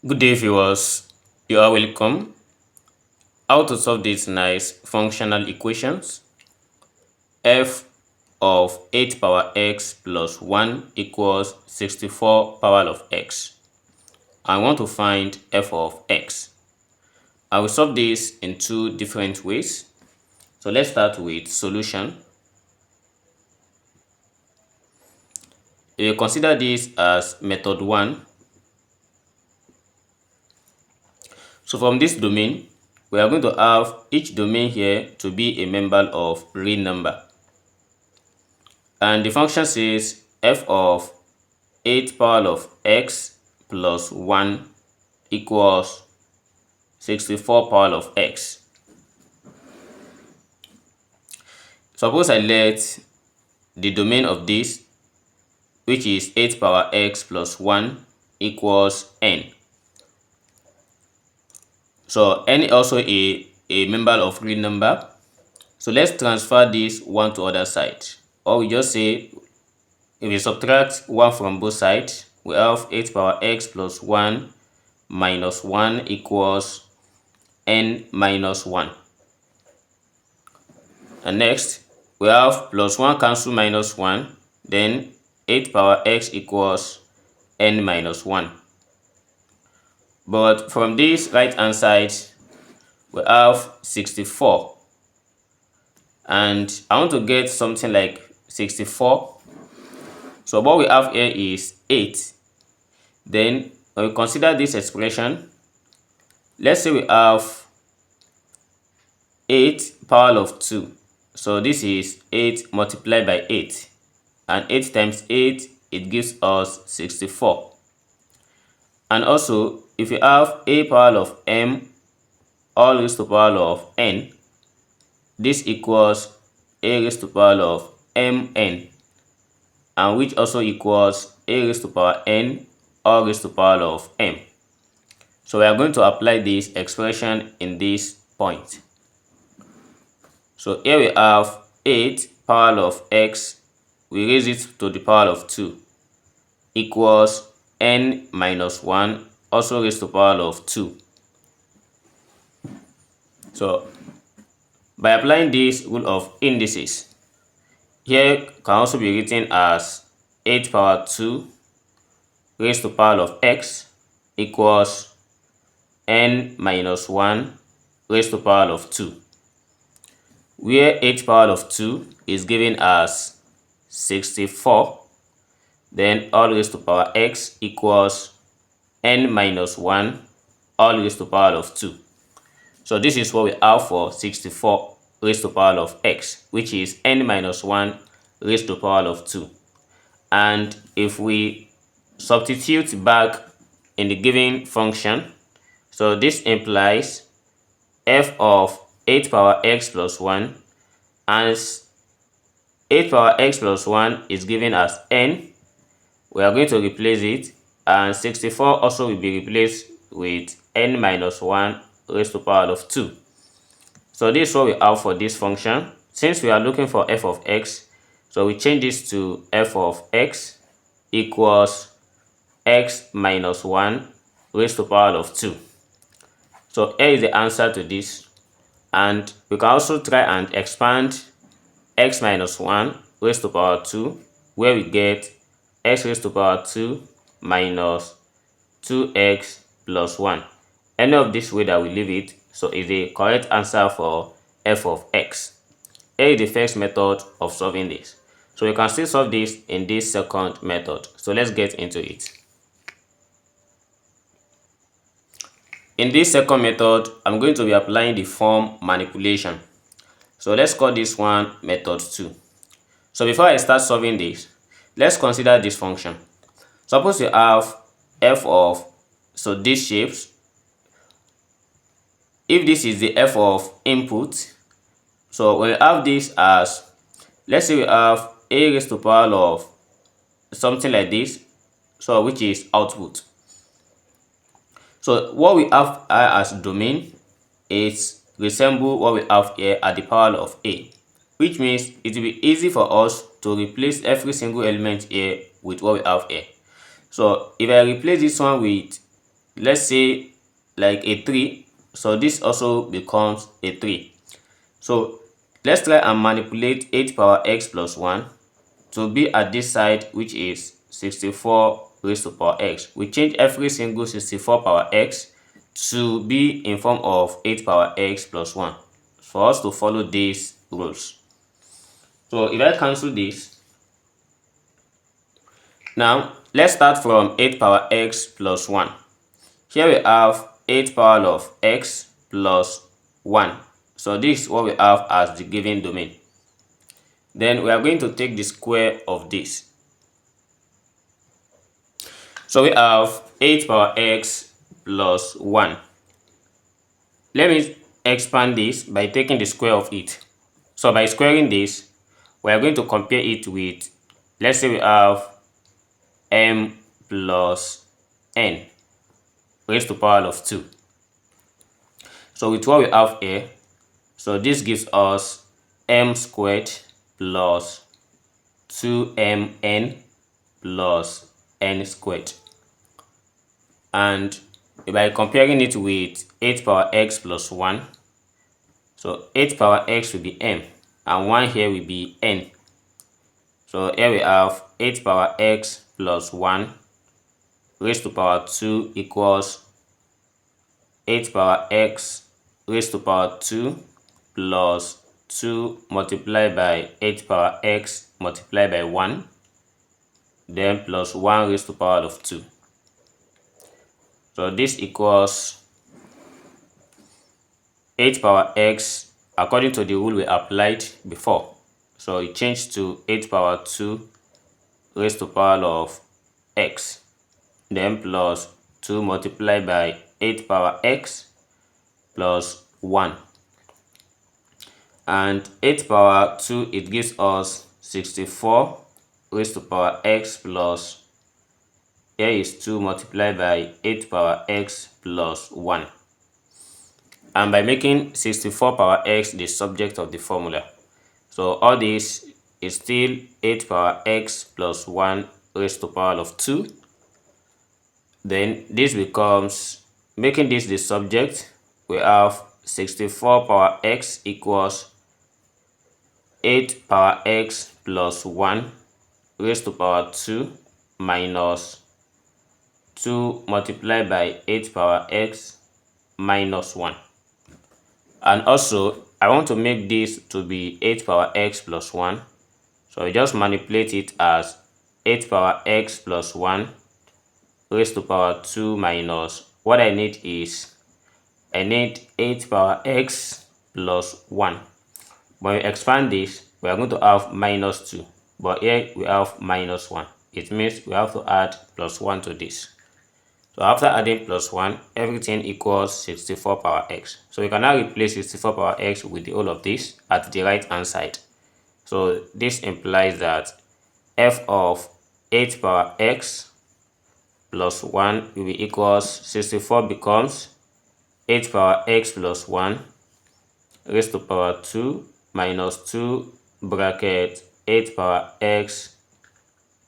Good day, viewers. You are welcome. How to solve these nice functional equations? F of 8 power x plus 1 equals 64 power of x. I want to find f of x. I will solve this in two different ways. So let's start with solution. We will consider this as method 1. So from this domain, we are going to have each domain here to be a member of real number. And the function says f of 8 power of x plus 1 equals 64 power of x. Suppose I let the domain of this, which is 8 power x plus 1 equals n. So n is also a member of real number. So let's transfer this one to other side. Or we just say, if we subtract 1 from both sides, we have 8 power x plus 1 minus 1 equals n minus 1. And next, we have plus 1 cancel minus 1, then 8 power x equals n minus 1. But from this right hand side, we have 64. And I want to get something like 64. So what we have here is 8. Then when we consider this expression, let's say we have 8 power of 2. So this is 8 multiplied by 8. And 8 times 8, it gives us 64. And also, if you have a power of m all raised to power of n, this equals a raised to power of mn, and which also equals a raised to power n all raised to power of m. So we are going to apply this expression in this point. So here we have 8 power of x, we raise it to the power of 2, equals n minus 1 also raised to power of 2. So by applying this rule of indices, here can also be written as 8 power 2 raised to power of x equals n minus 1 raised to power of 2, where 8 power of 2 is given as 64, then all raised to power x equals n minus 1 all raised to power of 2. So this is what we have for 64 raised to power of x, which is n minus 1 raised to power of 2. And if we substitute back in the given function, so this implies f of 8 power x plus 1, as 8 power x plus 1 is given as n, we are going to replace it, and 64 also will be replaced with n minus 1 raised to power of 2. So this is what we have for this function. Since we are looking for f of x, so we change this to f of x equals x minus 1 raised to power of 2. So here is the answer to this. And we can also try and expand x minus 1 raised to power 2, where we get x raised to power 2 minus 2x plus 1. Any of this way that we leave it, so is the correct answer for f of x. Here is the first method of solving this. So you can still solve this in this second method. So let's get into it. In this second method, I'm going to be applying the form manipulation. So let's call this one method 2. So before I start solving this, let's consider this function. Suppose you have f of, so these shapes. If this is the f of input, so we have this as, let's say we have a raised to power of something like this, so which is output. So what we have as domain is resemble what we have here at the power of a, which means it will be easy for us to replace every single element here with what we have here. So if I replace this one with let's say like a 3, so this also becomes a 3. So let's try and manipulate 8 power x plus 1 to be at this side, which is 64 raised to power x. We change every single 64 power x to be in form of 8 power x plus 1 for us to follow these rules. So if I cancel this, now let's start from 8 power x plus 1. Here we have 8 power of x plus 1. So this is what we have as the given domain. Then we are going to take the square of this. So we have 8 power x plus 1. Let me expand this by taking the square of it. So by squaring this, we are going to compare it with, let's say we have m plus n raised to power of 2. So with what we have here, so this gives us m squared plus 2mn plus n squared. And by comparing it with 8 power x plus 1, so 8 power x will be m, and 1 here will be n. So here we have 8 power x plus 1 raised to power 2 equals 8 power x raised to power 2 plus 2 multiplied by 8 power x multiplied by 1, then plus 1 raised to power of 2. So this equals 8 power x according to the rule we applied before. So it changed to 8 power 2 raised to power of x, then plus 2 multiplied by 8 power x plus 1. And 8 power 2, it gives us 64 raised to power x plus, here is 2 multiplied by 8 power x plus 1. And by making 64 power x the subject of the formula, so all this is still 8 power x plus 1 raised to power of 2. Then this becomes, making this the subject, we have 64 power x equals 8 power x plus 1 raised to power 2 minus 2 multiplied by 8 power x minus 1. And also, I want to make this to be 8 power x plus 1. So I just manipulate it as 8 power x plus 1 raised to power 2 minus, what I need is, I need 8 power x plus 1. When we expand this, we are going to have minus 2. But here we have minus 1. It means we have to add plus 1 to this. So after adding plus 1, everything equals 64 power x. So we can now replace 64 power x with the whole of this at the right hand side. So this implies that f of 8 power x plus 1 will be equals 64 becomes 8 power x plus 1 raised to power 2 minus 2 bracket 8 power x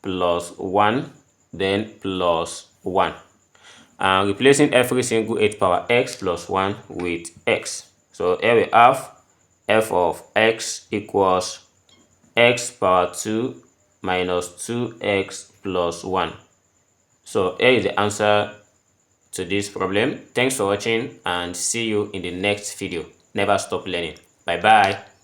plus 1, then plus 1. And replacing every single 8 power x plus 1 with x. So here we have f of x equals x power 2 minus 2x plus 1. So here is the answer to this problem. Thanks for watching and see you in the next video. Never stop learning. Bye bye.